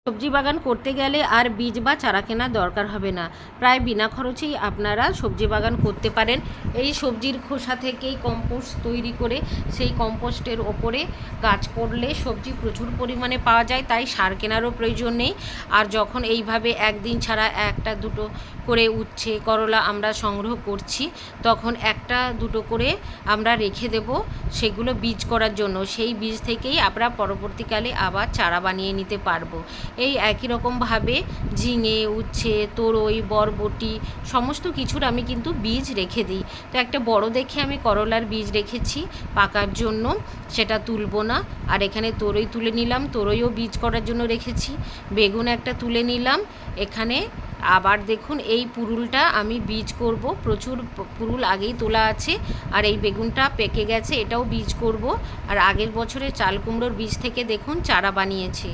সবজি বাগান করতে গেলে আর বীজ বা চারা কেনার দরকার হবে না, প্রায় বিনা খরচেই আপনারা সবজি বাগান করতে পারেন। এই সবজির খোসা থেকেই কম্পোস্ট তৈরি করে সেই কম্পোস্টের ওপরে গাছ করলে সবজি প্রচুর পরিমাণে পাওয়া যায়, তাই সার কেনারও প্রয়োজন নেই। আর যখন এইভাবে একদিন ছাড়া একটা দুটো করে উচ্ছে করলা আমরা সংগ্রহ করছি, তখন একটা দুটো করে আমরা রেখে দেব সেগুলো বীজ করার জন্য। সেই বীজ থেকেই আমরা পরবর্তীকালে আবার চারা বানিয়ে নিতে পারবো। এই একই রকমভাবে ঝিঙে উচ্ছে তরই বরবটি সমস্ত কিছুর আমি কিন্তু বীজ রেখে দিই। তো একটা বড় দেখে আমি করলার বীজ রেখেছি পাকার জন্য, সেটা তুলবো না। আর এখানে তরই তুলে নিলাম, তরইও বীজ করার জন্য রেখেছি। বেগুন একটা তুলে নিলাম এখানে। আবার দেখুন এই পুরুলটা আমি বীজ করব, প্রচুর পুরুল আগেই তোলা আছে। আর এই বেগুনটা পেকে গেছে, এটাও বীজ করব। আর আগের বছরের চাল কুমড়োর বীজ থেকে দেখুন চারা বানিয়েছি।